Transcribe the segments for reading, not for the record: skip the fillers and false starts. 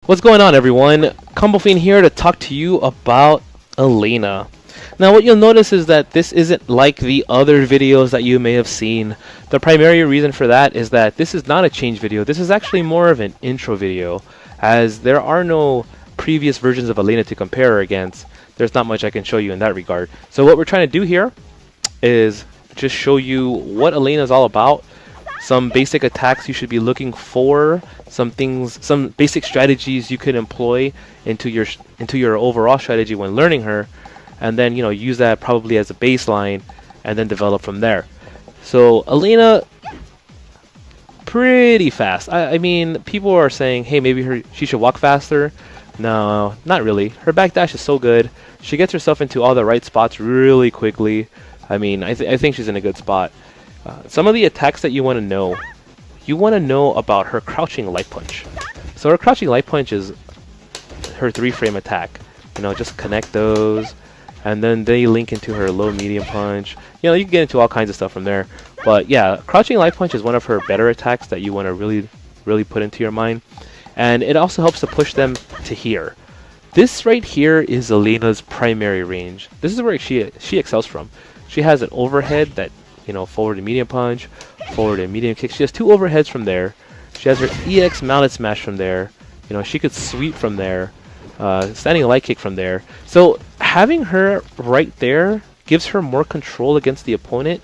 What's going on, everyone? Combofiend here to talk to you about Elena. Now what you'll notice is that this isn't like the other videos that you may have seen. The primary reason for that is that this is not a change video. This is actually more of an intro video, as there are no previous versions of Elena to compare her against. There's not much I can show you in that regard. So what we're trying to do here is just show you what Elena is all about, some basic attacks you should be looking for, some basic strategies you could employ into your overall strategy when learning her, and then use that probably as a baseline and then develop from there. So Elena, pretty fast. I mean, people are saying, hey, maybe she should walk faster. No, not really. Her backdash is so good. She gets herself into all the right spots really quickly. I mean, I think she's in a good spot. Some of the attacks that you want to know about her crouching light punch. So her crouching light punch is her 3-frame attack. Just connect those, and then they link into her low medium punch. You can get into all kinds of stuff from there. But yeah, crouching light punch is one of her better attacks that you want to really put into your mind. And it also helps to push them to here. This right here is Elena's primary range. This is where she excels from. She has an overhead that forward and medium punch, forward and medium kick. She has 2 overheads from there. She has her EX mallet smash from there. She could sweep from there. Standing light kick from there. So having her right there gives her more control against the opponent,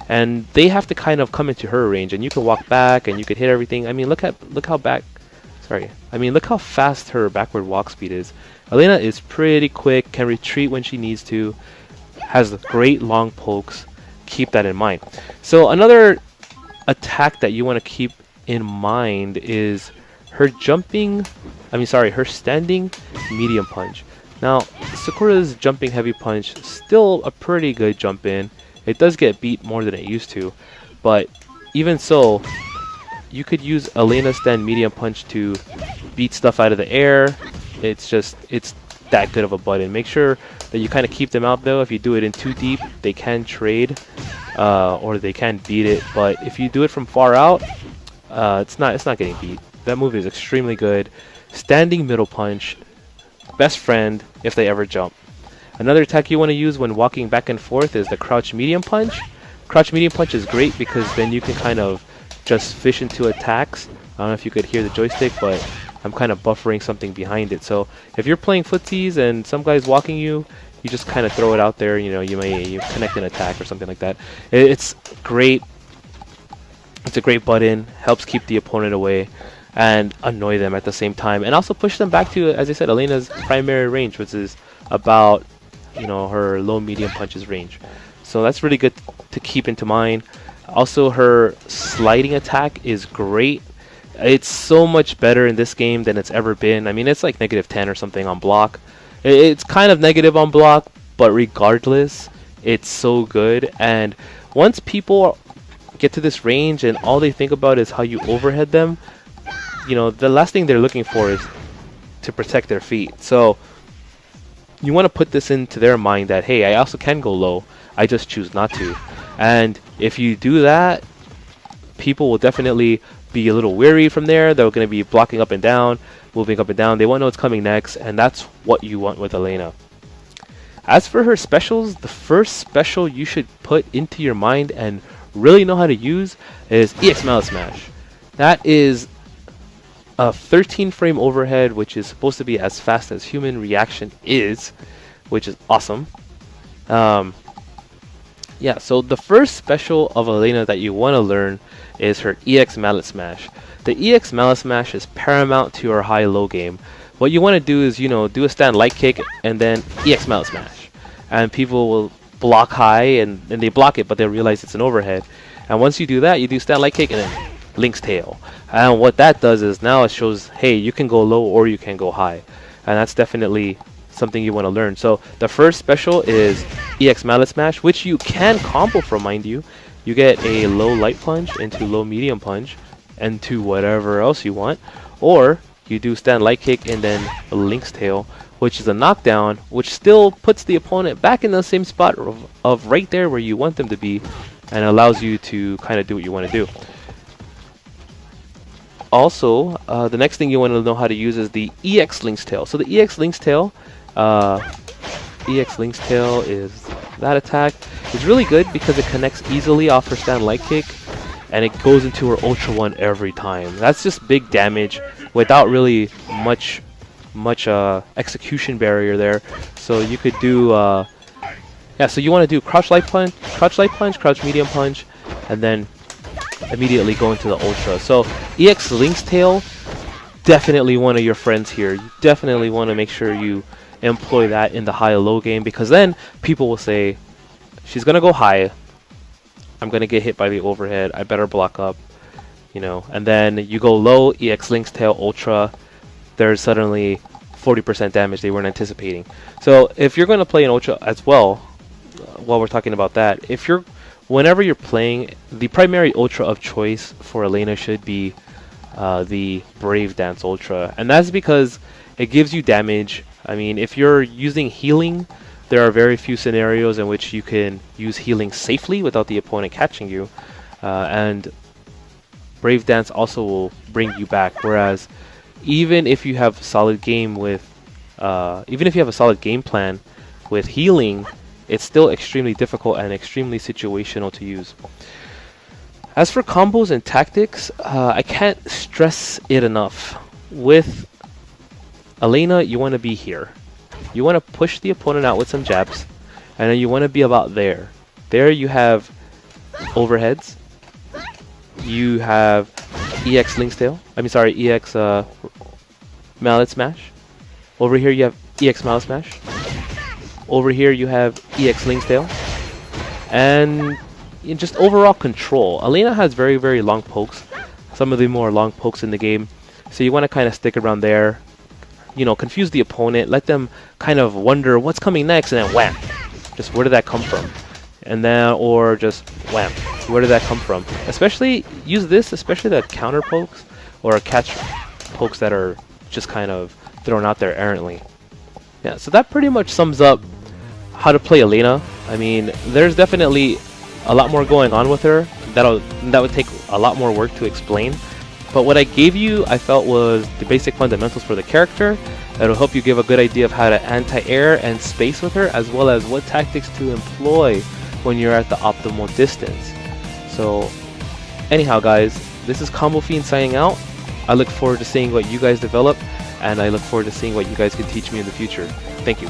and they have to kind of come into her range, and you can walk back and you could hit everything. I mean, look how fast her backward walk speed is. Elena is pretty quick, can retreat when she needs to, has great long pokes. Keep that in mind. So another attack that you want to keep in mind is her standing medium punch. Now, Sakura's jumping heavy punch, still a pretty good jump in. It does get beat more than it used to, but even so, you could use Elena's stand medium punch to beat stuff out of the air. It's that good of a button. Make sure that you kind of keep them out though. If you do it in too deep, they can trade, or they can beat it. But if you do it from far out, it's not getting beat. That move is extremely good. Standing middle punch, best friend if they ever jump. Another attack you want to use when walking back and forth is the crouch medium punch. Crouch medium punch is great because then you can kind of just fish into attacks. I don't know if you could hear the joystick, but I'm kind of buffering something behind it. So if you're playing footsies and some guy's walking you just kind of throw it out there. You connect an attack or something like that. It's great. It's a great button. Helps keep the opponent away and annoy them at the same time, and also push them back to, as I said, Elena's primary range, which is about her low medium punches range. So that's really good to keep into mind. Also, her sliding attack is great. It's so much better in this game than it's ever been. I mean, it's like -10 or something on block. It's kind of negative on block, but regardless, it's so good. And once people get to this range and all they think about is how you overhead them, the last thing they're looking for is to protect their feet. So you want to put this into their mind that, hey, I also can go low. I just choose not to. And if you do that, people will definitely be a little weary from there. They're going to be blocking up and down, moving up and down. They want to know what's coming next, and that's what you want with Elena. As for her specials, the first special you should put into your mind and really know how to use is EX Mallet Smash. That is a 13-frame overhead, which is supposed to be as fast as human reaction is, which is awesome. Yeah, so the first special of Elena that you want to learn is her EX Mallet Smash. The EX Mallet Smash is paramount to your high-low game. What you want to do is, do a stand light kick and then EX Mallet Smash. And people will block high and they block it, but they realize it's an overhead. And once you do that, you do stand light kick and then Link's Tail. And what that does is now it shows, hey, you can go low or you can go high. And that's definitely something you want to learn. So the first special is EX Mallet Smash, which you can combo from, mind you. You get a low light punch into low medium punch and to whatever else you want. Or you do stand light kick and then a Link's Tail, which is a knockdown, which still puts the opponent back in the same spot of right there where you want them to be, and it allows you to kind of do what you want to do. Also, the next thing you want to know how to use is the EX Link's Tail. So the EX Link's Tail, is that attack. It's really good because it connects easily off her stand light kick, and it goes into her Ultra 1 every time. That's just big damage without really much execution barrier there. So you could do, yeah. So you want to do crouch light punch, crouch medium punch, and then immediately go into the Ultra. So EX Link's Tail, definitely one of your friends here. You definitely want to make sure you employ that in the high-low game, because then people will say, she's gonna go high, I'm gonna get hit by the overhead, I better block up, you know. And then you go low, EX Link's Tail Ultra, there's suddenly 40% damage they weren't anticipating. So if you're going to play an Ultra as well, while we're talking about that, whenever you're playing, the primary Ultra of choice for Elena should be the Brave Dance Ultra, and that's because it gives you damage. I mean, if you're using healing, there are very few scenarios in which you can use healing safely without the opponent catching you, and Brave Dance also will bring you back. Whereas, even if you have a solid game plan with healing, it's still extremely difficult and extremely situational to use. As for combos and tactics, I can't stress it enough. With Elena, you want to be here. You want to push the opponent out with some jabs, and then you want to be about there. There you have overheads. You have EX Link's Tail. EX Mallet Smash. Over here you have EX Mallet Smash. Over here you have EX Link's Tail. And just overall control. Elena has very, very long pokes. Some of the more long pokes in the game. So you want to kind of stick around there. You know, confuse the opponent. Let them kind of wonder what's coming next, and then wham. Just where did that come from? And then, or just wham. Where did that come from? Especially, use this, especially the counter pokes or catch pokes that are just kind of thrown out there errantly. Yeah, so that pretty much sums up how to play Elena. I mean, there's definitely a lot more going on with her. That would take a lot more work to explain. But what I gave you, I felt, was the basic fundamentals for the character. That'll help you give a good idea of how to anti-air and space with her, as well as what tactics to employ when you're at the optimal distance. So, anyhow guys, this is Combofiend signing out. I look forward to seeing what you guys develop, and I look forward to seeing what you guys can teach me in the future. Thank you.